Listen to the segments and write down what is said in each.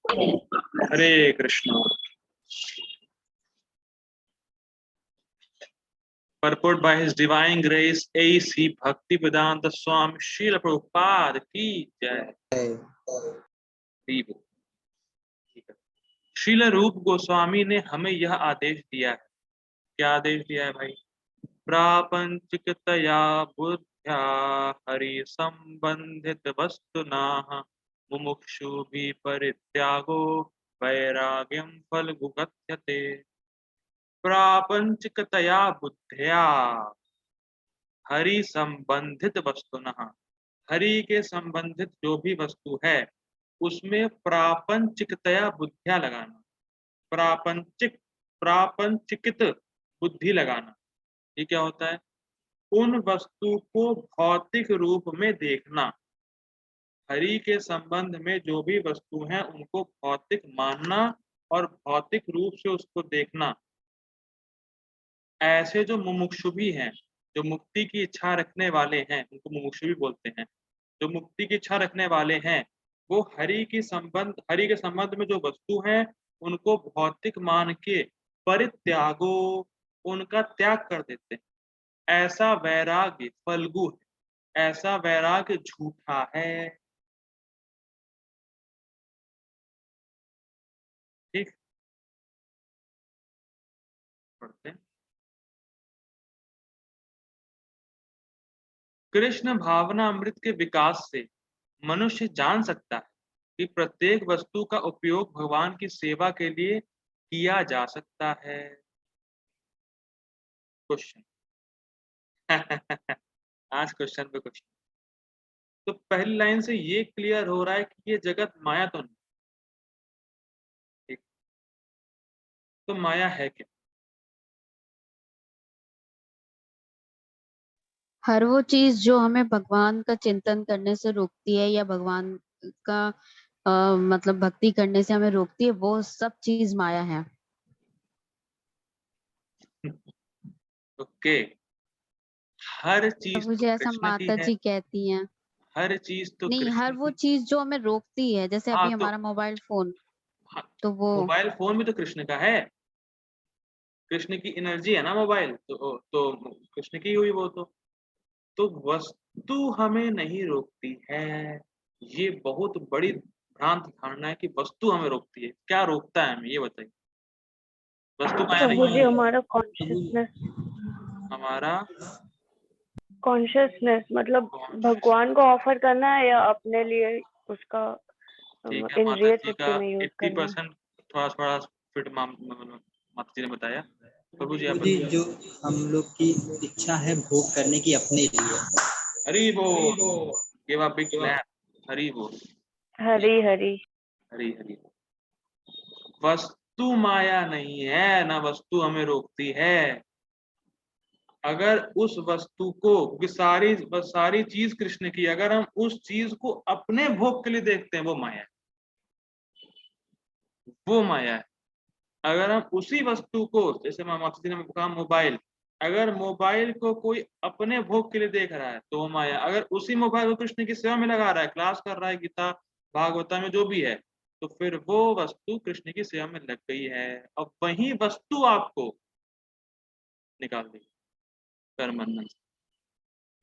Hare Krishna. Purport by His Divine Grace A.C. Bhaktivedanta Swami Srila Prabhupada की जय। श्रील रूप गोस्वामी ने हमें यह आदेश दिया है। क्या आदेश दिया है भाई? प्रापंचिकतया बुद्ध्या हरि संबंधित वस्तुनाः मुमुक्षुभिः परित्यागो वैराग्यं फलगुगत्यते। प्रापंचिकतया बुद्ध्या हरि संबंधित वस्तुनः, हरि के संबंधित जो भी वस्तु है उसमें प्रापंचिकतया बुद्धिया लगाना, प्रापंचिकित बुद्धि लगाना। ये क्या होता है? उन वस्तु को भौतिक रूप में देखना। हरि के संबंध में जो भी वस्तु है उनको भौतिक मानना और भौतिक रूप से उसको देखना। ऐसे जो मुमुक्षु भी हैं, जो मुक्ति की इच्छा रखने वाले हैं, उनको मुमुक्षु भी बोलते हैं। जो मुक्ति की इच्छा रखने वाले हैं वो हरि के संबंध में जो वस्तु है उनको भौतिक मान के परित्यागो, उनका त्याग कर देते हैं। ऐसा वैराग्य फल्गु है, ऐसा वैराग्य झूठा है। ठीक, पढ़ते हैं। कृष्ण भावना अमृत के विकास से मनुष्य जान सकता है कि प्रत्येक वस्तु का उपयोग भगवान की सेवा के लिए किया जा सकता है। क्वेश्चन आज क्वेश्चन पे क्वेश्चन। तो पहली लाइन से ये क्लियर हो रहा है कि ये जगत माया तो नहीं। ठीक, तो माया है क्या? हर वो चीज जो हमें भगवान का चिंतन करने से रोकती है या भगवान का मतलब भक्ति करने से हमें रोकती है, वो सब चीज माया है। ओके, हर चीज तो मुझे ऐसा कृष्ण की माता है, जी कहती हैं। हर चीज तो नहीं, हर कृष्ण वो की। चीज जो हमें रोकती है, जैसे हाँ अभी तो हमारा मोबाइल फोन, हाँ, तो वो मोबाइल फोन भी तो कृष्ण का है। कृष्ण की एनर्जी है ना मोबाइल, तो कृष्ण की हुई वो तो वस्तु हमें नहीं रोकती है। ये बहुत बड़ी भ्रांत धारणा है कि वस्तु हमें रोकती है। क्या रोकता है हमें ये बताइए? वस्तु माया प्रभु नहीं जी, है। हमारा हमारा कॉन्शियसनेस मतलब कॉन्शियस। भगवान को ऑफर करना है या अपने लिए उसका ठीक है, माता इंद्रिय जी का तृप्ति में यूज करना है। 80% थोड़ा थोड़ा फिट माता जी ने बताया। प्रभु जी आप जी, बताइए। जो हम लोग की इच्छा है भोग करने की अपने लिए। हरी बोल, गिव अ बिग क्लैप। हरी बोल, हरी हरी। हरी हरी। वस्तु माया नहीं है, ना वस्तु हमें रोकती है। अगर उस वस्तु को, क्योंकि सारी चीज कृष्ण की, अगर हम उस चीज को अपने भोग के लिए देखते हैं वो माया है, वो माया है। अगर हम उसी वस्तु को, जैसे माता जी ने कहा मोबाइल, अगर मोबाइल को कोई अपने भोग के लिए देख रहा है तो वो माया। अगर उसी मोबाइल को कृष्ण की सेवा में लगा रहा है, क्लास कर रहा है, गीता भागवता में जो भी है, तो फिर वो वस्तु कृष्ण की सेवा में लग गई है। अब वही वस्तु आपको निकाल देगी कर्म बंधन से।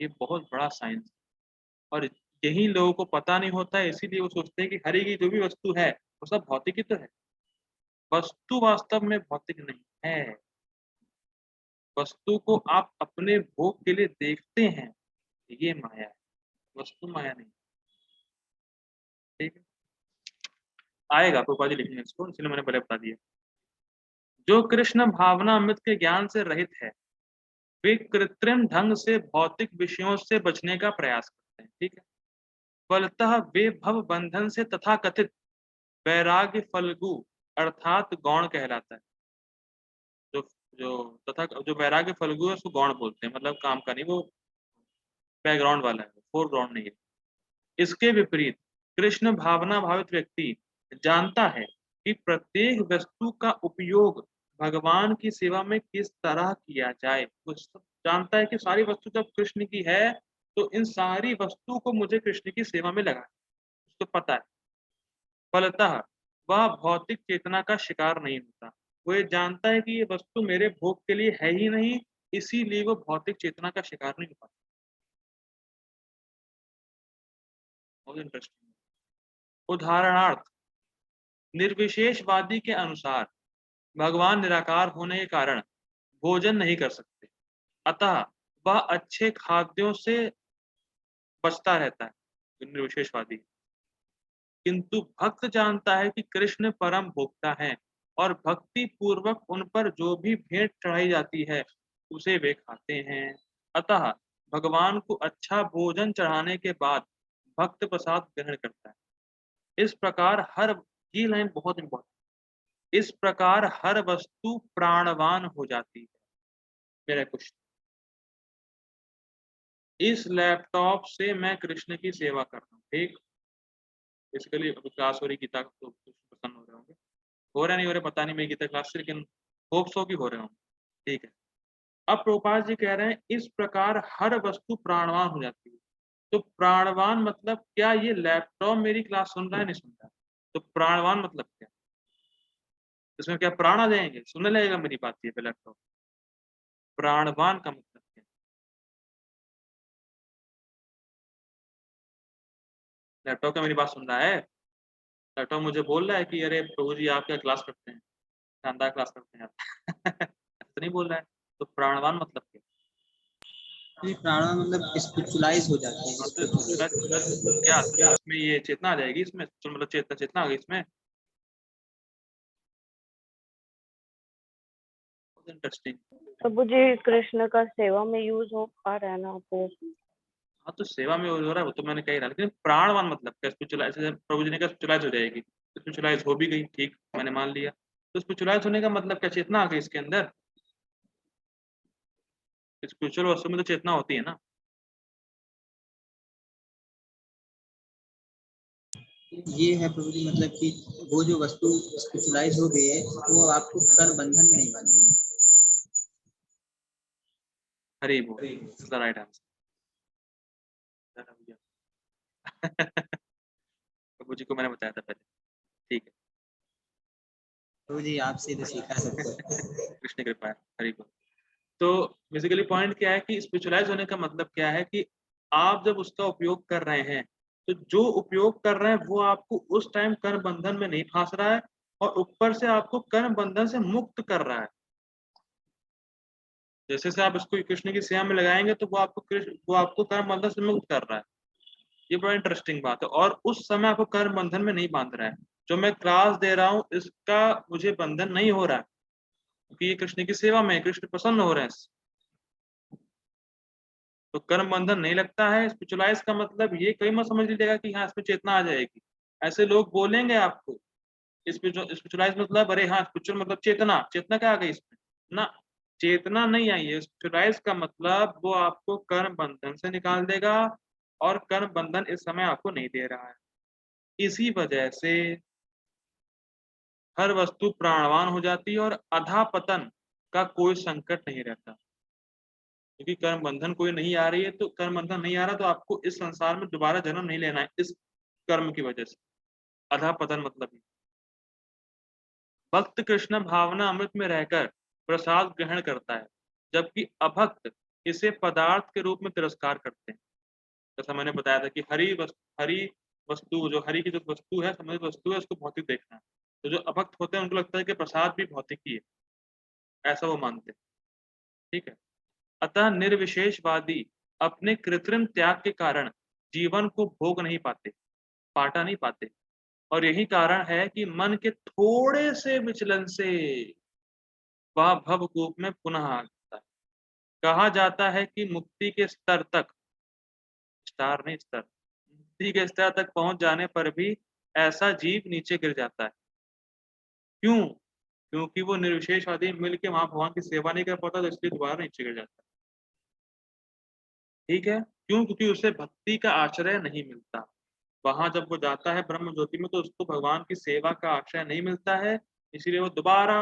ये बहुत बड़ा साइंस है और यही लोगों को पता नहीं होता है, इसीलिए वो सोचते हैं कि हरि की जो भी वस्तु है वो सब भौतिक ही तो है। वस्तु वास्तव में भौतिक नहीं है। वस्तु को आप अपने भोग के लिए देखते हैं, ये माया है, वस्तु माया नहीं। ठीक है, आएगा प्रभुपाद जी लिखेंगे इसको, इसलिए मैंने पहले बता दिया। जो कृष्ण भावना अमृत के ज्ञान से रहित है वे कृत्रिम ढंग से भौतिक विषयों से बचने का प्रयास करते हैं। ठीक है, फलतः वे भव बंधन से तथाकथित वैराग्य फल्गु अर्थात गौण कहलाता है। जो जो जो वैराग्य फल्गु है उसको गौण बोलते हैं, मतलब काम का नहीं, वो बैकग्राउंड वाला है, फोरग्राउंड नहीं है। इसके विपरीत कृष्ण भावना भावित व्यक्ति जानता है कि प्रत्येक वस्तु का उपयोग भगवान की सेवा में किस तरह किया जाए। वो सब जानता है कि सारी वस्तु जब कृष्ण की है तो इन सारी वस्तु को मुझे कृष्ण की सेवा में लगाना, उसको पता है। फलतः वह भौतिक चेतना का शिकार नहीं होता। वो ये जानता है कि ये वस्तु मेरे भोग के लिए है ही नहीं, इसीलिए वो भौतिक चेतना का शिकार नहीं हो पाता। बहुत इंटरेस्टिंग। उदाहरणार्थ, निर्विशेषवादी के अनुसार भगवान निराकार होने के कारण भोजन नहीं कर सकते, अतः वह अच्छे खाद्यों से बचता रहता है, निर्विशेषवादी। किंतु भक्त जानता है कि कृष्ण परम भोक्ता हैं और भक्ति पूर्वक उन पर जो भी भेंट चढ़ाई जाती है उसे वे खाते हैं। अतः भगवान को अच्छा भोजन चढ़ाने के बाद भक्त प्रसाद ग्रहण करता है। इस प्रकार हर ये लाइन बहुत इंपॉर्टेंट। इस प्रकार हर वस्तु प्राणवान हो जाती है। मेरा क्वेश्चन, इस लैपटॉप से मैं कृष्ण की सेवा कर रहा हूँ, ठीक। बेसिकली क्लास हो रही, गीता तो प्रसन्न हो रहे होंगे, हो रहा नहीं हो रहा पता नहीं मेरी गीता क्लास से, लेकिन होप सो की हो रहे होंगे, ठीक है। अब प्रभुपाद जी कह रहे हैं इस प्रकार हर वस्तु प्राणवान हो जाती है। तो प्राणवान मतलब क्या ये लैपटॉप मेरी क्लास सुन रहा है, नहीं सुन रहा है? तो प्राणवान मतलब क्या? इसमें क्या प्राण आ जाएंगे, सुनने लगेगा मेरी बात ये पे लैपटॉप? प्राणवान का मतलब क्या? लैपटॉप क्या मेरी बात सुन रहा है? लैपटॉप मुझे बोल रहा है कि अरे प्रभु जी आप क्या क्लास करते हैं, शानदार क्लास करते हैं आप। ऐसा तो नहीं बोल रहा है। तो प्राणवान मतलब क्या? ये प्राण मतलब स्पिरिचुअलाइज हो जाते हैं, हाँ, तो स्पिरिचुअलाइज। क्या तो इसमें ये चेतना आ जाएगी, इसमें तो मतलब चेतना चेतना आ गई इसमें। इंटरेस्टिंग। प्रभु जी कृष्ण का सेवा में यूज हो पा रहा है ना आपको? हाँ, तो सेवा में हो रहा है वो तो मैंने कही रहा, लेकिन प्राणवान मतलब क्या? स्पिरिचुअलाइज, जैसे प्रभु जी ने कहा स्पिरिचुअलाइज हो जाएगी, स्पिरिचुअलाइज हो भी गई, ठीक, मैंने मान लिया। तो स्पिरिचुअलाइज होने का मतलब क्या? चेतना आ गई इसके अंदर। स्पिरिचुअल वस्तु में तो चेतना होती है ना। ये है प्रभु जी, मतलब कि वो जो वस्तु स्पिरिचुअलाइज हो गई है वो आपको कर्म बंधन में नहीं बांधेगी। हरी बोल, द राइट आंसर। प्रभु जी को मैंने बताया था पहले, ठीक है। प्रभु जी आपसे तो सीखा सब कुछ। कृष्ण कृपा है, हरी बोल। तो बेसिकली पॉइंट क्या है कि स्पिरिचुअलाइज होने का मतलब क्या है कि आप जब उसका उपयोग कर रहे हैं, तो जो उपयोग कर रहे हैं वो आपको उस टाइम कर्म बंधन में नहीं फांस रहा है, और ऊपर से आपको कर्म बंधन से मुक्त कर रहा है। जैसे से आप इसको कृष्ण की सेवा में लगाएंगे तो वो आपको कर्म बंधन से मुक्त कर रहा है। ये बड़ा इंटरेस्टिंग बात है, और उस समय आपको कर्म बंधन में नहीं बांध रहा है। जो मैं क्लास दे रहा हूँ इसका मुझे बंधन नहीं हो रहा है, क्योंकि ये कृष्ण की सेवा में है, कृष्ण प्रसन्न हो रहे हैं इससे। तो कर्म बंधन नहीं लगता है। स्पिरिचुअलाइज का मतलब ये कहीं मत समझ लीजिएगा कि हाँ इसमें चेतना आ जाएगी। ऐसे लोग बोलेंगे आपको स्पिरिचुअलाइज मतलब अरे हाँ स्पिरिचुअल मतलब चेतना, चेतना क्या आ गई इसमें ना, चेतना नहीं आई है। स्पिरिचुअलाइज का मतलब वो आपको कर्म बंधन से निकाल देगा, और कर्म बंधन इस समय आपको नहीं दे रहा है। इसी वजह से हर वस्तु प्राणवान हो जाती है, और अधापतन का कोई संकट नहीं रहता, क्योंकि कर्म बंधन कोई नहीं आ रही है। तो कर्म बंधन नहीं आ रहा तो आपको इस संसार में दोबारा जन्म नहीं लेना है इस कर्म की वजह से। अधापतन मतलब ये। भक्त कृष्ण भावना अमृत में रहकर प्रसाद ग्रहण करता है, जबकि अभक्त इसे पदार्थ के रूप में तिरस्कार करते हैं। जैसा मैंने बताया था कि हरी वस्तु, जो हरि की जो वस्तु है, संबंधित वस्तु है, उसको भौतिक देखना है। तो जो अभक्त होते हैं उनको लगता है कि प्रसाद भी भौतिक ही है, ऐसा वो मानते हैं, ठीक है। अतः निर्विशेषवादी अपने कृत्रिम त्याग के कारण जीवन को भोग नहीं पाते, पाटा नहीं पाते, और यही कारण है कि मन के थोड़े से विचलन से वह भवकूप में पुनः आ जाता है। कहा जाता है कि मुक्ति के स्तर तक, स्टार नहीं स्तर, मुक्ति के स्तर तक पहुंच जाने पर भी ऐसा जीव नीचे गिर जाता है। क्यों? क्योंकि वो निर्विशेषवादी मिल के वहां भगवान की सेवा नहीं कर पाता, तो इसलिए दोबारा नीचे गिर जाता है, ठीक है। क्यों? क्योंकि उसे भक्ति का आश्रय नहीं मिलता। वहां जब वो जाता है ब्रह्म ज्योति में तो उसको भगवान की सेवा का आश्रय नहीं मिलता है, इसीलिए वो दोबारा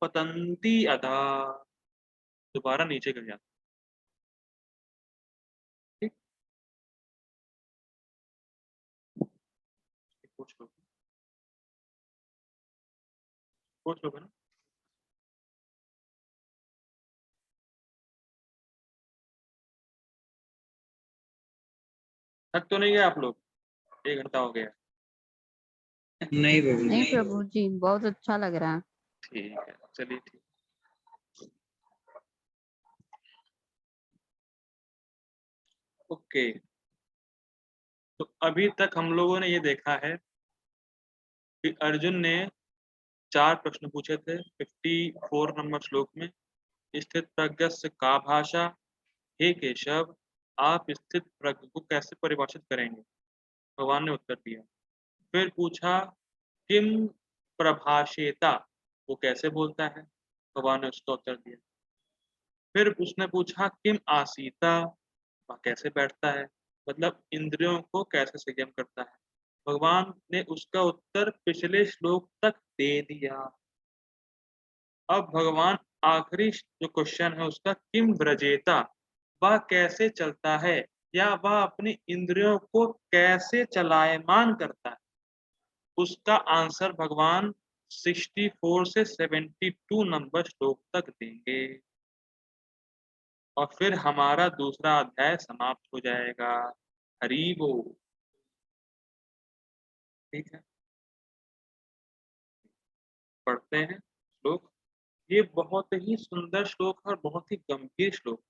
पतंती अधा, दोबारा नीचे गिर जाता है, ठीक। पूछ लो। सोच लोगे ना। थक तो नहीं गए आप लोग? 1 घंटा हो गया। नहीं प्रभु जी। नहीं प्रभु जी, बहुत अच्छा लग रहा है। ठीक है, चलिए ठीक। ओके, तो अभी तक हम लोगों ने ये देखा है कि अर्जुन ने 4 प्रश्न पूछे थे 54 नंबर श्लोक में। स्थित प्रज्ञस्य का भाषा, हे केशव आप स्थित प्रज्ञ को कैसे परिभाषित करेंगे? भगवान ने उत्तर दिया। फिर पूछा किम प्रभाषेता, वो कैसे बोलता है? भगवान ने उसका उत्तर दिया। फिर उसने पूछा किम आसीता, वह कैसे बैठता है, मतलब इंद्रियों को कैसे संयम करता है? भगवान ने उसका उत्तर पिछले श्लोक तक दे दिया। अब भगवान आखिरी जो क्वेश्चन है उसका किम व्रजेता, वह कैसे चलता है या वह अपनी इंद्रियों को कैसे चलायमान करता है, उसका आंसर भगवान 64 से 72 नंबर श्लोक तक देंगे और फिर हमारा दूसरा अध्याय समाप्त हो जाएगा। हरि बोल। ठीक है, पढ़ते हैं श्लोक। ये बहुत ही सुंदर श्लोक है और बहुत ही गंभीर श्लोक।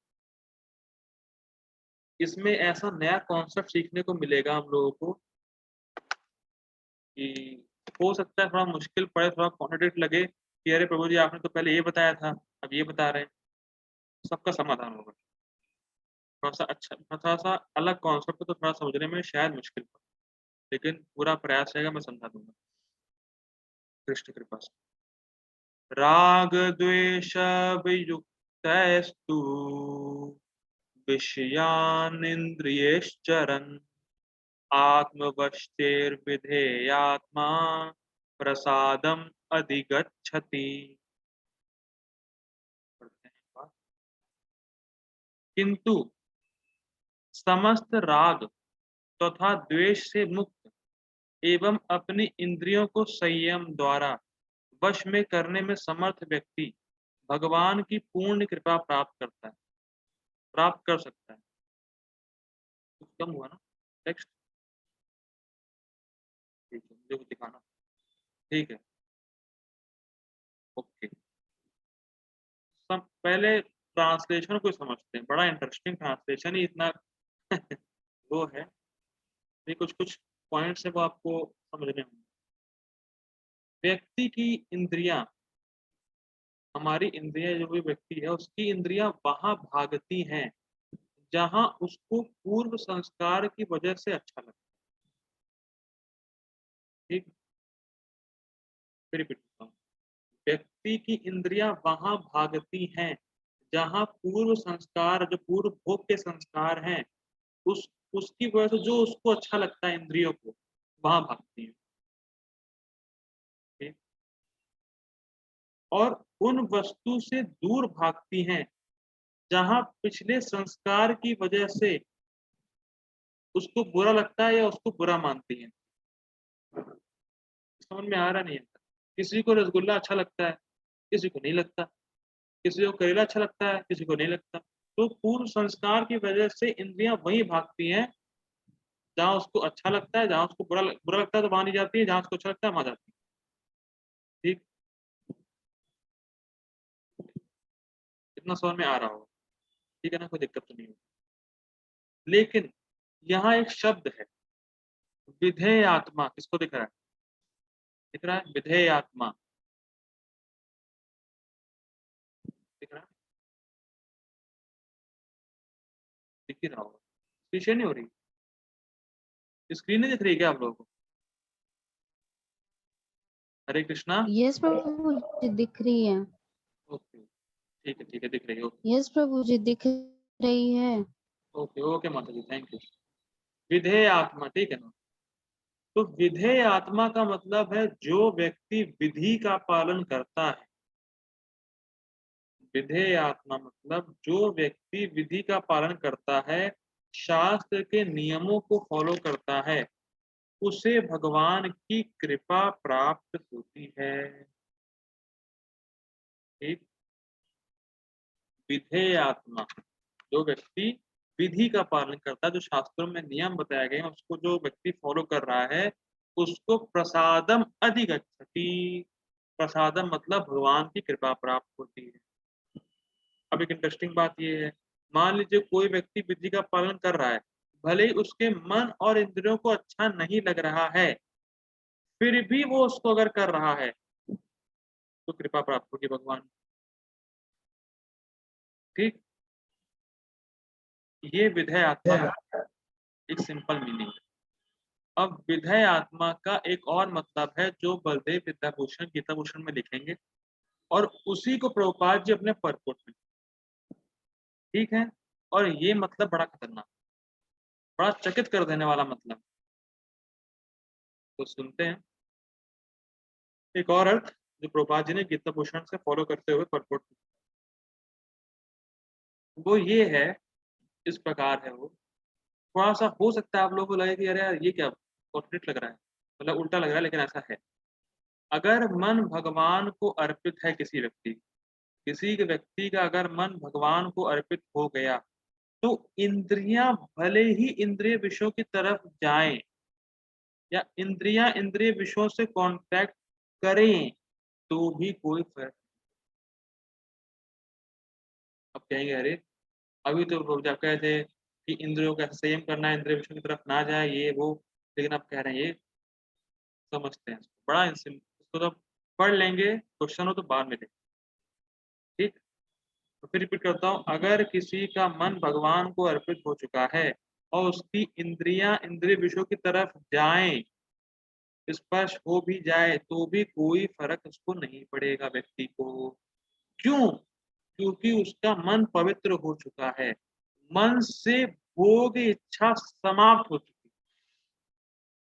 इसमें ऐसा नया कॉन्सेप्ट सीखने को मिलेगा हम लोगों को कि हो सकता है थोड़ा मुश्किल पड़े, थोड़ा कॉन्ट्रडिक्ट लगे कि अरे प्रभु जी आपने तो पहले ये बताया था, अब ये बता रहे हैं। सबका समाधान होगा। थोड़ा सा अच्छा, थोड़ा सा अलग कॉन्सेप्ट तो थोड़ा समझने में शायद मुश्किल पड़े, लेकिन पूरा प्रयास रहेगा, मैं समझा दूंगा कृष्ण कृपा से। राग द्वेष वियुक्तस्तु विषयानिन्द्रियश्चरन् आत्मवश्यैर्विधेयात्मा प्रसादम अधिगच्छति। किंतु समस्त राग तथा द्वेष से मुक्त एवं अपनी इंद्रियों को संयम द्वारा वश में करने में समर्थ व्यक्ति भगवान की पूर्ण कृपा प्राप्त कर सकता है। कुछ कम हुआ ना टेक्स्ट? ठीक है, मुझे कुछ दिखाना। ठीक है, ओके। सब पहले ट्रांसलेशन को समझते हैं, बड़ा इंटरेस्टिंग ट्रांसलेशन ही इतना वो है। ये कुछ कुछ पॉइंट्स है वो आपको समझने होंगे। व्यक्ति की इंद्रियां, हमारी इंद्रियां, जो भी व्यक्ति है उसकी इंद्रियां वहां भागती हैं जहां उसको पूर्व संस्कार की वजह से अच्छा लगता है। ठीक, फिर रिपीट करता हूं। व्यक्ति की इंद्रियां वहां भागती हैं जहां पूर्व संस्कार, जो पूर्व भोग के संस्कार हैं, उस उसकी वजह से जो उसको अच्छा लगता है इंद्रियों को, वहां भागती हैं। ठीक? और उन वस्तु से दूर भागती हैं जहां पिछले संस्कार की वजह से उसको बुरा लगता है या उसको बुरा मानती है। समझ में आ रहा नहीं है? किसी को रसगुल्ला अच्छा लगता है, किसी को नहीं लगता। किसी को करेला अच्छा लगता है, किसी को नहीं लगता। तो पूर्व संस्कार की वजह से इंद्रियां वहीं भागती हैं जहां उसको अच्छा लगता है, जहां उसको बुरा लगता है तो वहां नहीं जाती है, जहां उसको अच्छा लगता है वहां जाती है। ठीक, इतना समझ में आ रहा होगा? ठीक है ना, कोई दिक्कत तो नहीं होगी। लेकिन यहाँ एक शब्द है विधेय आत्मा, किसको दिख रहा है? दिख रहा है विधेय आत्मा, दिख रहा है? दिख ही रहा होगा, पीछे नहीं हो रही स्क्रीन, नहीं दिख रही क्या आप लोगों को? हरे कृष्णा। यस प्रभु जी, दिख रही है। ओके, ठीक है ठीक है, दिख रही है। यस प्रभु जी, दिख रही है। ओके ओके माता जी, थैंक यू। विधेय आत्मा, ठीक है ना? तो विधेय आत्मा का मतलब है जो व्यक्ति विधि का पालन करता है। विधेय आत्मा मतलब जो व्यक्ति विधि का पालन करता है, शास्त्र के नियमों को फॉलो करता है, उसे भगवान की कृपा प्राप्त होती है। ठीक। विधेयात्मा, जो व्यक्ति विधि का पालन करता है, जो शास्त्रों में नियम बताए गए हैं उसको जो व्यक्ति फॉलो कर रहा है, उसको प्रसादम अधिगच्छति। प्रसादम मतलब भगवान की कृपा प्राप्त होती है। अब एक इंटरेस्टिंग बात ये है, मान लीजिए कोई व्यक्ति विधि का पालन कर रहा है, भले ही उसके मन और इंद्रियों को अच्छा नहीं लग रहा है, फिर भी वो उसको अगर कर रहा है तो कृपा प्राप्त होगी भगवान। ठीक, ये विधेय आत्मा का एक सिंपल मीनिंग है। अब विधेय आत्मा का एक और मतलब है जो बलदेव विद्याभूषण गीता भूषण में लिखेंगे, और उसी को प्रभुपाद जी अपने परपोट में। ठीक है, और ये मतलब बड़ा खतरनाक, बड़ा चकित कर देने वाला मतलब। तो सुनते हैं एक और अर्थ जो प्रभुपाद जी ने गीता भूषण से फॉलो करते हुए परपोट में। वो ये है, इस प्रकार है वो। थोड़ा सा हो सकता है आप लोगों को लगे कि अरे यार ये क्या ऑपोजिट लग रहा है, मतलब उल्टा लग रहा है, लेकिन ऐसा है। अगर मन भगवान को अर्पित है, किसी के व्यक्ति का अगर मन भगवान को अर्पित हो गया, तो इंद्रियां भले ही इंद्रिय विषयों की तरफ जाएं या इंद्रियां इंद्रिय विषयों से कांटेक्ट करें, तो भी कोई फर्क। अब कहेंगे अरे अभी तो रोज आप कहे थे कि इंद्रियों का संयम करना है, इंद्रिय विषयों की तरफ ना जाए, ये वो, लेकिन अब कह रहे हैं ये समझते हैं इसको। बड़ा इसको तो पढ़ लेंगे, क्वेश्चन हो तो बाद में देखें। ठीक, तो फिर रिपीट करता हूँ, अगर किसी का मन भगवान को अर्पित हो चुका है और उसकी इंद्रियां इंद्रिय विषयों की तरफ जाएं, स्पर्श हो भी जाए, तो भी कोई फर्क उसको नहीं पड़ेगा व्यक्ति को। क्यों? क्योंकि उसका मन पवित्र हो चुका है, मन से भोग इच्छा समाप्त हो चुकी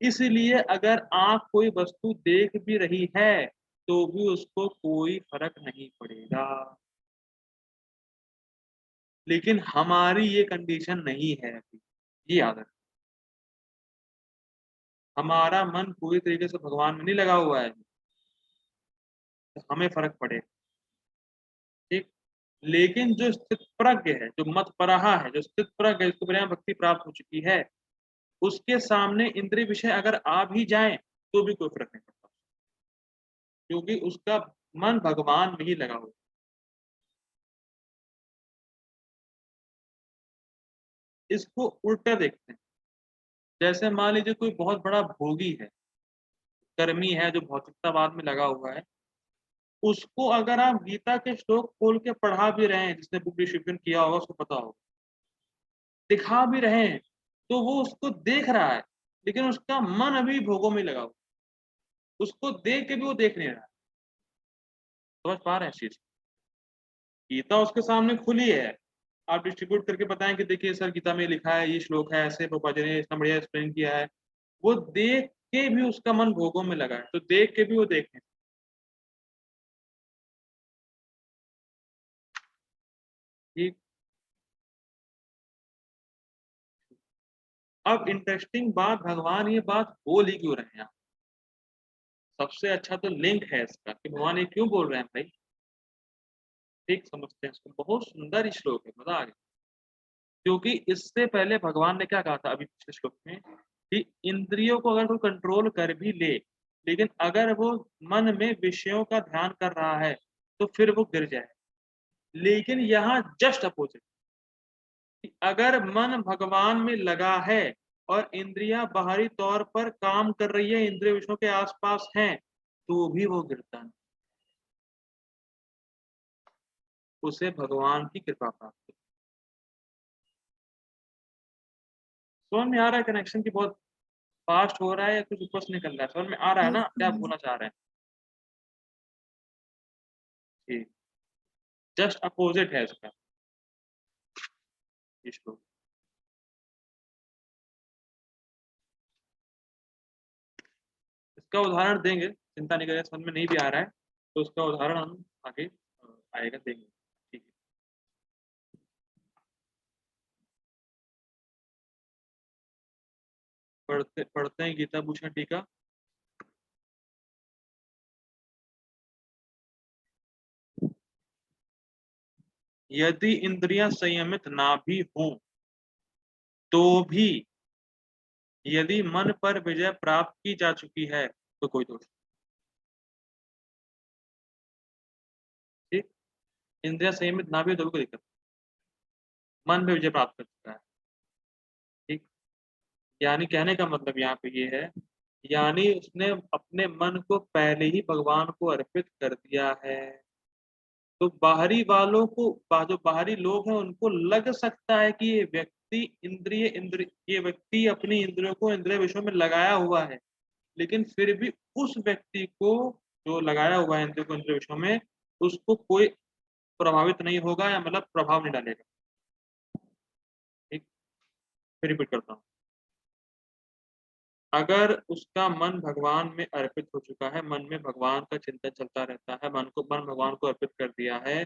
है। इसलिए अगर आंख कोई वस्तु देख भी रही है तो भी उसको कोई फर्क नहीं पड़ेगा। लेकिन हमारी ये कंडीशन नहीं है अभी, ये याद रखना। हमारा मन पूरी तरीके से भगवान में नहीं लगा हुआ है, तो हमें फर्क पड़ेगा। ठीक, लेकिन जो स्थित प्रज्ञ है, जो मत पराहा है, जो स्थित प्रज्ञ है, जिसको बिना भक्ति प्राप्त हो चुकी है, उसके सामने इंद्रिय विषय अगर आ भी जाएं तो भी कोई फर्क नहीं पड़ता, क्योंकि उसका मन भगवान में ही लगा हुआ। इसको उल्टा देखते हैं, जैसे मान लीजिए कोई बहुत बड़ा भोगी है, कर्मी है, जो भौतिकतावाद में लगा हुआ है, उसको अगर आप गीता के श्लोक खोल के पढ़ा भी रहे हैं, जिसने बुक डिस्ट्रीब्यूशन किया होगा उसको पता होगा, दिखा भी रहे हैं, तो वो उसको देख रहा है, लेकिन उसका मन अभी भोगों में लगा हुआ, उसको देख के भी वो देख नहीं रहा। समझ पा रहे हैं इस चीज? गीता उसके सामने खुली है, आप डिस्ट्रीब्यूट करके बताएं कि देखिए सर गीता में लिखा है, ये श्लोक है, ऐसे प्रभुपाद जी ने इतना बढ़िया एक्सप्लेन किया है, वो देख के भी उसका मन भोगों में लगा है, तो देख के भी वो देखें। ठीक, अब इंटरेस्टिंग बात, भगवान ये बात बोल ही क्यों रहे हैं? सबसे अच्छा तो लिंक है इसका कि भगवान ये क्यों बोल रहे हैं भाई। ठीक, समझते हैं इसको, बहुत सुंदर श्लोक है, मजा आ गया। क्योंकि इससे पहले भगवान ने क्या कहा था अभी पिछले श्लोक में, कि इंद्रियों को अगर कोई कंट्रोल कर भी ले, लेकिन अगर वो मन में विषयों का ध्यान कर रहा है तो फिर वो गिर जाए। लेकिन यहाँ जस्ट अपोजिट, अगर मन भगवान में लगा है और इंद्रियां बाहरी तौर पर काम कर रही है, इंद्रिय विषयों के आसपास हैं, तो भी वो गिरता नहीं, उसे भगवान की कृपा प्राप्त। समझ में आ रहा है कनेक्शन की? बहुत फास्ट हो रहा है या कुछ ऊपर से निकल रहा है? समझ में आ रहा है ना क्या बोलना चाह रहे हैं? जी, जस्ट अपोजिट है इसका ये श्लोक। इसका उदाहरण देंगे, चिंता नहीं करें, समझ में नहीं भी आ रहा है तो उसका उदाहरण हम आगे आएगा देंगे। ठीक है, पढ़ते पढ़ते हैं गीता भूषण टीका। यदि इंद्रियां संयमित ना भी हो तो भी यदि मन पर विजय प्राप्त की जा चुकी है तो कोई दोष नहीं। ठीक, इंद्रिया संयमित ना भी हो तो भी कोई दिक्कत नहीं। मन पे विजय प्राप्त कर चुका है। ठीक, यानी कहने का मतलब यहाँ पे ये है, यानी उसने अपने मन को पहले ही भगवान को अर्पित कर दिया है। तो बाहरी वालों को जो बाहरी लोग हैं उनको लग सकता है कि ये व्यक्ति अपनी इंद्रियों को इंद्रिय विषयों में लगाया हुआ है, लेकिन फिर भी उस व्यक्ति को जो लगाया हुआ है इंद्रियों को इंद्रिय विषयों में, उसको कोई प्रभावित नहीं होगा या मतलब प्रभाव नहीं डालेगा। ठीक, फिर रिपीट करता हूँ, अगर उसका मन भगवान में अर्पित हो चुका है, मन में भगवान का चिंतन चलता रहता है, मन भगवान को अर्पित कर दिया है,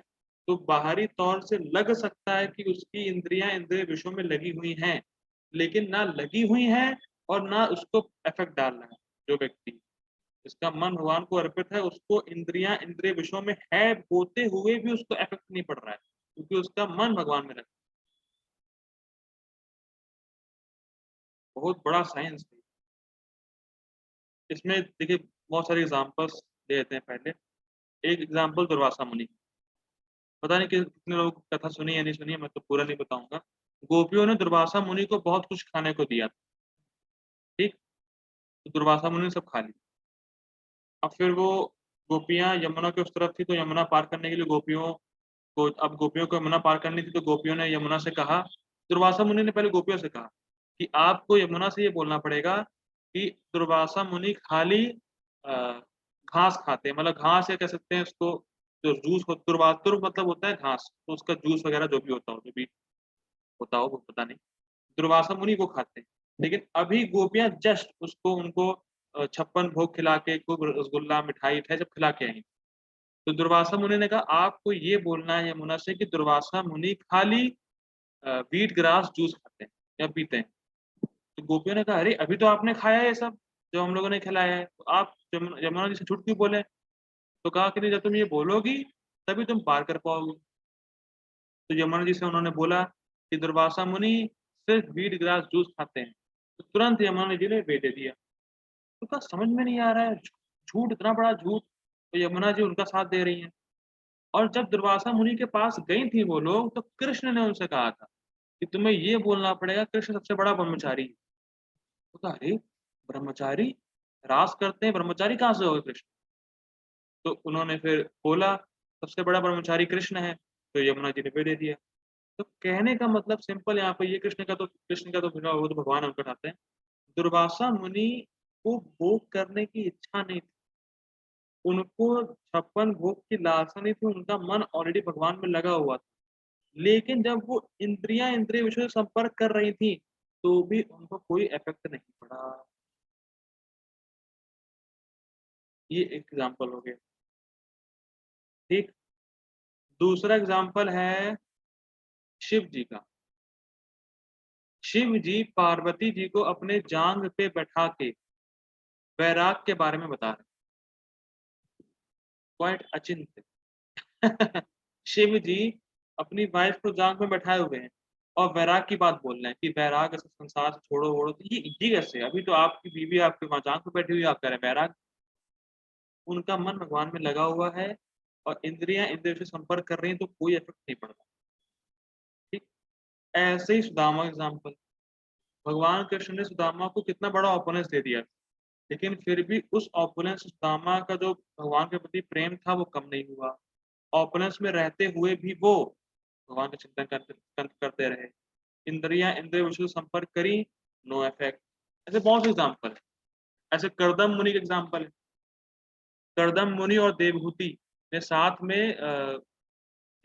तो बाहरी तौर से लग सकता है कि उसकी इंद्रियां इंद्रिय विषयों में लगी हुई हैं, लेकिन ना लगी हुई हैं और ना उसको इफेक्ट डाल रहा है। जो व्यक्ति जिसका मन भगवान को अर्पित है, उसको इंद्रियां इंद्रिय विषयों में है होते हुए भी उसको इफेक्ट नहीं पड़ रहा है, क्योंकि उसका मन भगवान में लगा। बहुत बड़ा साइंस है इसमें। देखिए, बहुत सारे एग्जांपल्स दे देते हैं। पहले एक एग्जांपल दुर्वासा मुनि। पता नहीं कितने लोग कथा सुनी या नहीं सुनी है, मैं तो पूरा नहीं बताऊंगा। गोपियों ने दुर्वासा मुनि को बहुत कुछ खाने को दिया था। ठीक, तो दुर्वासा मुनि ने सब खा लिया। अब फिर वो गोपियां यमुना के उस तरफ थी, तो यमुना पार करने के लिए गोपियों को यमुना पार करनी थी, तो गोपियों ने यमुना से कहा, दुर्वासा मुनि ने पहले गोपियों से कहा कि आपको यमुना से ये बोलना पड़ेगा कि दुर्वासा मुनि खाली अ, घास खाते हैं, मतलब घास या कह सकते हैं उसको, जो जूस हो, दुर्वातुर मतलब होता है घास, तो उसका जूस वगैरह जो भी होता हो, जो भी होता हो वो पता नहीं, दुर्वासा मुनि को खाते हैं। लेकिन अभी गोपियां जस्ट उसको उनको 56 भोग खिला के, खूब रसगुल्ला मिठाई सब खिला के आई। तो दुर्वासा मुनि ने कहा आपको ये बोलना है यमुना से कि दुर्वासा मुनि खाली व्हीट ग्रास जूस खाते हैं या पीते हैं। तो गोपियों ने कहा अरे अभी तो आपने खाया है ये सब जो हम लोगों ने खिलाया है, तो आप यमुना जी से झूठ क्यों बोले? तो कहा कि नहीं, जब तुम ये बोलोगी तभी तुम पार कर पाओगे। तो यमुना जी से उन्होंने बोला कि दुर्वासा मुनि सिर्फ व्हीट ग्रास जूस खाते हैं। तो तुरंत यमुना जी ने बेटे दिया। तो कहा समझ में नहीं आ रहा है, झूठ, इतना बड़ा झूठ। तो यमुना जी उनका साथ दे रही हैं। और जब दुर्वासा मुनि के पास गई थी वो लोग, तो कृष्ण ने उनसे कहा था कि तुम्हें ये बोलना पड़ेगा कृष्ण सबसे बड़ा ब्रह्मचारी है। तो कहा अरे ब्रह्मचारी, रास करते हैं, ब्रह्मचारी कहाँ से हो गए कृष्ण? तो उन्होंने फिर बोला सबसे बड़ा ब्रह्मचारी कृष्ण है। तो यमुना जी ने फिर दे दिया। तो कहने का मतलब सिंपल यहाँ पे, ये कृष्ण का तो वो तो भगवान उनको उठाते हैं। दुर्वासा मुनि को भोग करने की इच्छा नहीं थी, उनको 56 भोग की लालसा नहीं थी, उनका मन ऑलरेडी भगवान में लगा हुआ था। लेकिन जब वो इंद्रियां इंद्रिय विषयों से संपर्क कर रही थी, तो भी उनको कोई इफेक्ट नहीं पड़ा। ये एग्जाम्पल हो गया। ठीक, दूसरा एग्जाम्पल है शिव जी का। शिव जी पार्वती जी को अपने जांग पे बैठा के वैराग के बारे में बता रहे, क्वाइट अचिंत्य। शिव जी अपनी वाइफ को जांग में बैठाए हुए हैं और वैराग की बात बोल रहे हैं कि वैराग ऐसे संसार से छोड़ो वोड़ो। तो ये कैसे? अभी तो आपकी बीवी आपके वहां जांग पे बैठी हुई है, आप कह रहे हैं वैराग। उनका मन भगवान में लगा हुआ है और इंद्रियां इंद्रियों से संपर्क कर रही हैं, तो कोई इफेक्ट नहीं पड़ता। ठीक, ऐसे ही सुदामा एग्जाम्पल। भगवान कृष्ण ने सुदामा को कितना बड़ा ऑपोनेंस दे दिया, लेकिन फिर भी उस ऑपोनेंस सुदामा का जो भगवान के प्रति प्रेम था वो कम नहीं हुआ। ऑपोनेंस में रहते हुए भी वो भगवान का चिंतन करते रहे। इंद्रियां इंद्रिय विषय से संपर्क करी, नो इफेक्ट। ऐसे बहुत से एग्जाम्पल है। ऐसे करदम मुनि का एग्जाम्पल है। करदम मुनि और देवहूति ने साथ में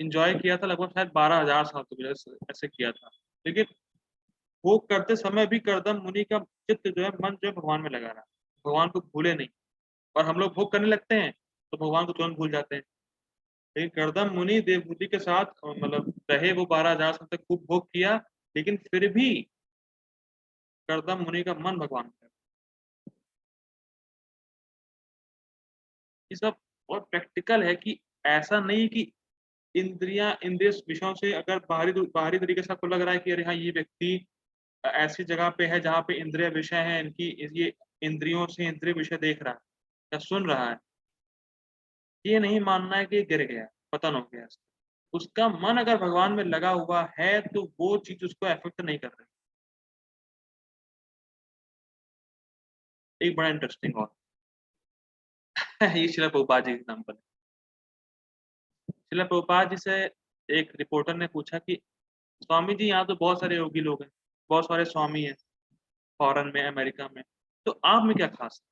इंजॉय किया था, लगभग शायद 12,000 साल तो ऐसे किया था। लेकिन वो करते समय भी करदम मुनि का चित्त जो है, मन जो है भगवान में लगा रहा, भगवान को भूले नहीं। और हम लोग भोग करने लगते हैं तो भगवान को तुरंत भूल जाते हैं। लेकिन करदम मुनि देवभूति के साथ मतलब रहे, वो 12,000 साल तक खूब भोग किया, लेकिन फिर भी करदम मुनि का मन भगवान में। ये सब बहुत प्रैक्टिकल है कि ऐसा नहीं कि इंद्रिय विषयों से अगर बाहरी तरीके से आपको लग रहा है कि अरे हाँ ये व्यक्ति ऐसी जगह पे है जहाँ पे इंद्रिय विषय है, इनकी ये इंद्रियों से इंद्रिय विषय देख रहा है या सुन रहा है, ये नहीं मानना है कि ये गिर गया, पतन हो गया इसका। उसका मन अगर भगवान में लगा हुआ है तो वो चीज उसको अफेक्ट नहीं कर रही। एक बड़ा इंटरेस्टिंग और ये शिला प्रभुपाद जी एग्जाम्पल है। शिला प्रभुपाद जी से एक रिपोर्टर ने पूछा कि स्वामी जी यहाँ तो बहुत सारे योगी लोग हैं, बहुत सारे स्वामी हैं फॉरेन में, अमेरिका में, तो आप में क्या खास है?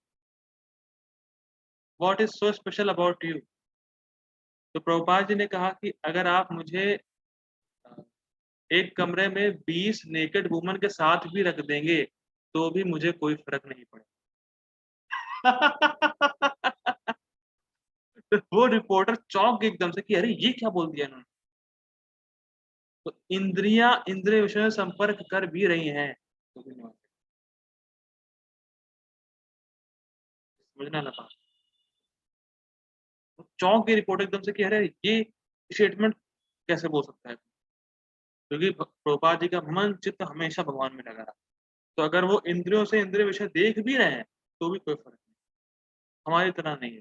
What is so special about you? तो प्रभुपाद जी ने कहा कि अगर आप मुझे एक कमरे में 20 नेकेड वुमन के साथ भी रख देंगे तो भी मुझे कोई फर्क नहीं पड़ेगा। तो वो रिपोर्टर चौंक गए एकदम से कि अरे ये क्या बोल दिया इन्होंने। तो इंद्रिय विषय में संपर्क कर भी रही हैं तो भी नहीं होता। समझना ना बात। तो चौंक गई रिपोर्टर एकदम से कि अरे ये स्टेटमेंट कैसे बोल सकता है, क्योंकि प्रभुपाद जी का मन चित्त हमेशा भगवान में लगा रहा। तो अगर वो इंद्रियों से इंद्रिय विषय देख भी रहे हैं तो भी कोई फर्क नहीं, हमारी तरह नहीं है।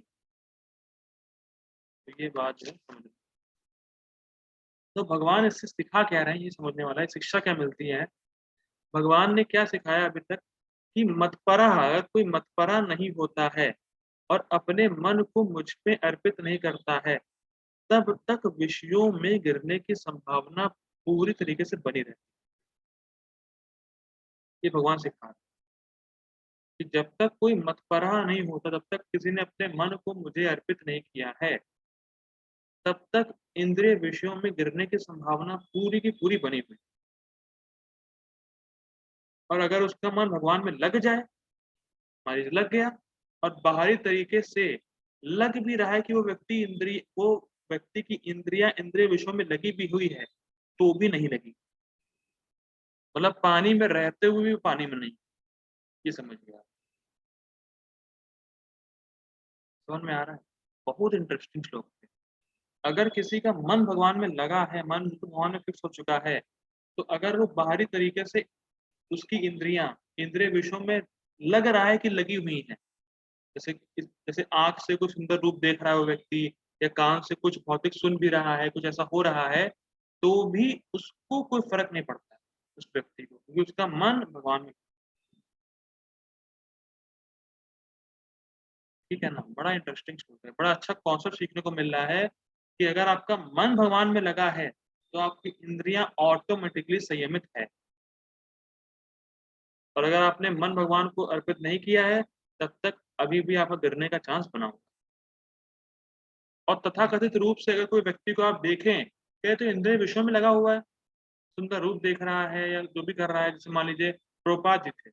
तो ये बात जो है समझ। तो भगवान इससे सिखा क्या रहे हैं ये समझने वाला है, शिक्षा क्या मिलती है। भगवान ने क्या सिखाया अभी तक कि मतपरा, अगर कोई मतपरा नहीं होता है और अपने मन को मुझ पे अर्पित नहीं करता है, तब तक विषयों में गिरने की संभावना पूरी तरीके से बनी रहती है। ये भगवान सिखा रहे हैं कि जब तक कोई मतपरा नहीं होता, तब तक किसी ने अपने मन को मुझे अर्पित नहीं किया है, तब तक इंद्रिय विषयों में गिरने की संभावना पूरी की पूरी बनी हुई। और अगर उसका मन भगवान में लग जाए, मान लग गया, और बाहरी तरीके से लग भी रहा है कि वो व्यक्ति की इंद्रियां इंद्रिय विषयों में लगी भी हुई है तो भी नहीं लगी, मतलब पानी में रहते हुए भी पानी में नहीं। ये समझ गया? समझ में आ रहा है? बहुत इंटरेस्टिंग श्लोक है। अगर किसी का मन भगवान में लगा है, मन भगवान में फिक्स हो चुका है, तो अगर वो बाहरी तरीके से उसकी इंद्रियां इंद्रिय विषयों में लग रहा है कि लगी हुई है, जैसे जैसे आंख से कुछ सुंदर रूप देख रहा है वो व्यक्ति, या कान से कुछ भौतिक सुन भी रहा है, कुछ ऐसा हो रहा है, तो भी उसको कोई फर्क नहीं पड़ता है उस व्यक्ति को, क्योंकि उसका मन भगवान में। ठीक है ना? बड़ा इंटरेस्टिंग श्लोक है, बड़ा अच्छा कॉन्सेप्ट सीखने को मिल रहा है कि अगर आपका मन भगवान में लगा है तो आपकी इंद्रियां ऑटोमेटिकली संयमित है, और अगर आपने मन भगवान को अर्पित नहीं किया है तब तक अभी भी आपका गिरने का चांस बना हुआ। और तथाकथित रूप से अगर कोई व्यक्ति को आप देखें कि तो इंद्रिय विषयों में लगा हुआ है, सुंदर रूप देख रहा है या जो भी कर रहा है, जैसे मान लीजिए प्रभुपाद जी थे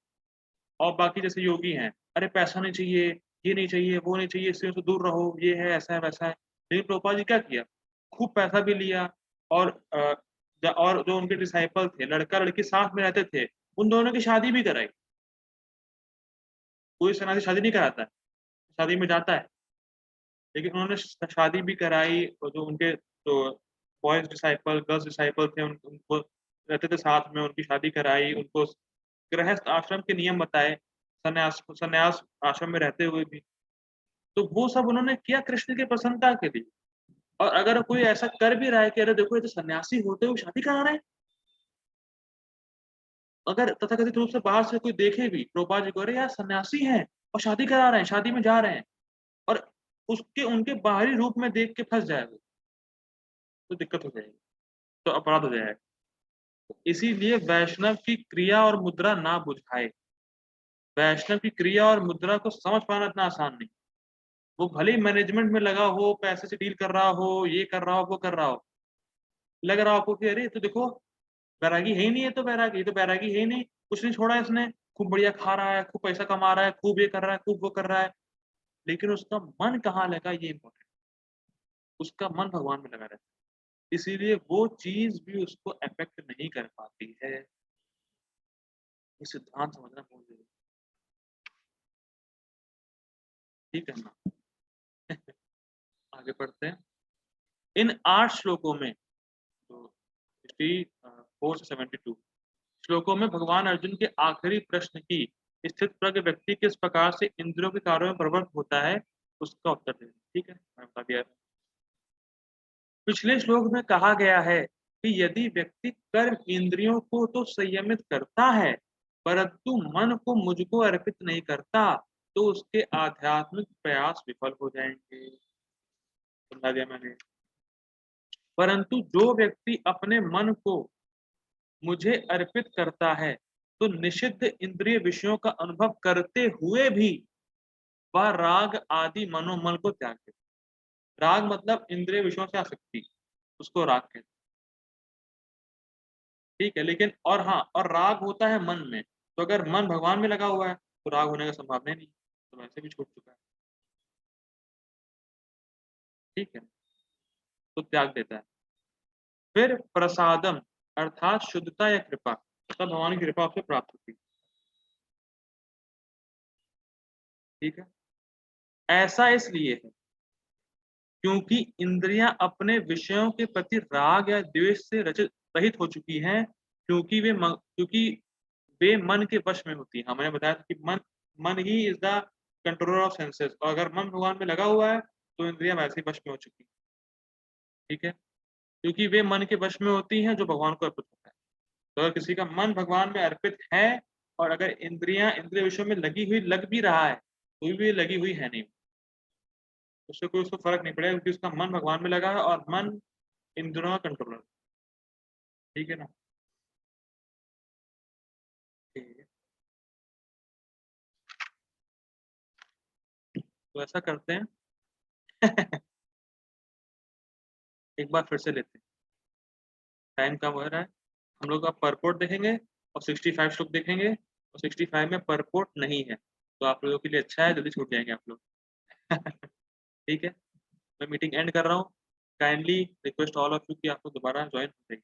और बाकी जैसे योगी हैं, अरे पैसा नहीं चाहिए, ये नहीं चाहिए, वो नहीं चाहिए, इससे दूर रहो, ये है, ऐसा है, वैसा है। लेकिन प्रभुपाद जी क्या किया, खूब पैसा भी लिया, और और जो उनके डिसाइपल थे, लड़का लड़की साथ में रहते थे, उन दोनों की शादी भी कराई। कोई सन्यासी शादी नहीं कराता है, शादी में जाता है, लेकिन उन्होंने शादी भी कराई। और जो उनके जो बॉयज डिसाइपल, गर्ल्स डिसाइपल थे, उनको रहते थे साथ में, उनकी शादी कराई, उनको गृहस्थ आश्रम के नियम बताए, संन्यास आश्रम में रहते हुए भी। तो वो सब उन्होंने किया कृष्ण की प्रसन्नता के लिए। और अगर कोई ऐसा कर भी रहा है कि अरे देखो ये तो सन्यासी होते हुए शादी करा रहे हैं, अगर तथाकथित रूप से बाहर से कोई देखे भी प्रभुपाद जी को, अरे यार सन्यासी हैं और शादी करा रहे हैं, शादी में जा रहे हैं, और उसके उनके बाहरी रूप में देख के फंस जाएगा, तो दिक्कत हो जाएगी, तो अपराध हो जाएगा। इसीलिए वैष्णव की क्रिया और मुद्रा ना बुझाए। वैष्णव की क्रिया और मुद्रा को समझ पाना इतना आसान नहीं। वो भले ही मैनेजमेंट में लगा हो, पैसे से डील कर रहा हो, ये कर रहा हो, वो कर रहा हो, लग रहा हो आपको कि अरे तो देखो बैरागी है ही नहीं, है तो बैरागी, तो बैरागी है ही नहीं, कुछ नहीं छोड़ा इसने, खूब बढ़िया खा रहा है, खूब पैसा कमा रहा है, खूब ये कर रहा है, खूब वो कर रहा है, लेकिन उसका मन कहाँ लगा ये इम्पोर्टेंट। उसका मन भगवान में लगा रहता है, इसीलिए वो चीज भी उसको अफेक्ट नहीं कर पाती है। ये सिद्धांत समझना बहुत जरूरी है। ठीक है ना? आगे बढ़ते हैं। इन 8 श्लोकों में, तो 64 से 72 श्लोकों में भगवान अर्जुन के आखिरी प्रश्न की स्थित प्रज्ञ व्यक्ति किस प्रकार से इंद्रियों के कार्यों में प्रवृत्त होता है उसका उत्तर देना। ठीक है, मैंने बता दिया है। पिछले श्लोक में कहा गया है कि यदि व्यक्ति कर्म इंद्रियों को तो संयमित करता है परंतु मन को मुझको अर्पित नहीं करता तो उसके आध्यात्मिक प्रयास विफल हो जाएंगे। समझा दिया मैंने। परंतु जो व्यक्ति अपने मन को मुझे अर्पित करता है तो निषिद्ध इंद्रिय विषयों का अनुभव करते हुए भी वह राग आदि मनोमल को त्याग देता। राग मतलब इंद्रिय विषयों से आसक्ति, उसको राग कहते हैं। ठीक है, लेकिन और हाँ, और राग होता है मन में, तो अगर मन भगवान में लगा हुआ है तो राग होने का संभावना ही नहीं, तो वैसे भी छूट चुका है। ठीक है, तो त्याग देता है। फिर प्रसादम अर्थात शुद्धता या कृपा, तब भगवान की कृपा आपसे प्राप्त होती है। ठीक है, ऐसा इसलिए है क्योंकि इंद्रियां अपने विषयों के प्रति राग या द्वेष से रहित हो चुकी हैं, क्योंकि वे मन के वश में होती हैं। मैंने बताया था कि मन he is the controller of senses, और अगर मन भगवान में लगा हुआ है तो इंद्रियां वैसे ही वश में हो चुकी हैं। ठीक है, क्योंकि वे मन के वश में होती हैं जो भगवान को अर्पित होता है। तो अगर किसी का मन भगवान में अर्पित है और अगर इंद्रियां इंद्रिय विषयों में लग भी रहा है तो भी लगी हुई है नहीं, उससे कोई उसको फर्क नहीं पड़ेगा, क्योंकि उसका मन भगवान में लगा है और मन इंद्रियों का कंट्रोलर। ठीक है ना। ठीक है, तो ऐसा करते हैं एक बार फिर से लेते हैं, टाइम कम हो रहा है। हम लोग अब परपोर्ट देखेंगे और 65 श्लोक देखेंगे, और 65 में परपोर्ट नहीं है, तो आप लोगों के लिए अच्छा है, जल्दी छूट जाएंगे आप लोग ठीक है, मैं मीटिंग एंड कर रहा हूँ। Kindly request all of you कि आप लोग दोबारा ज्वाइन हो जाइए।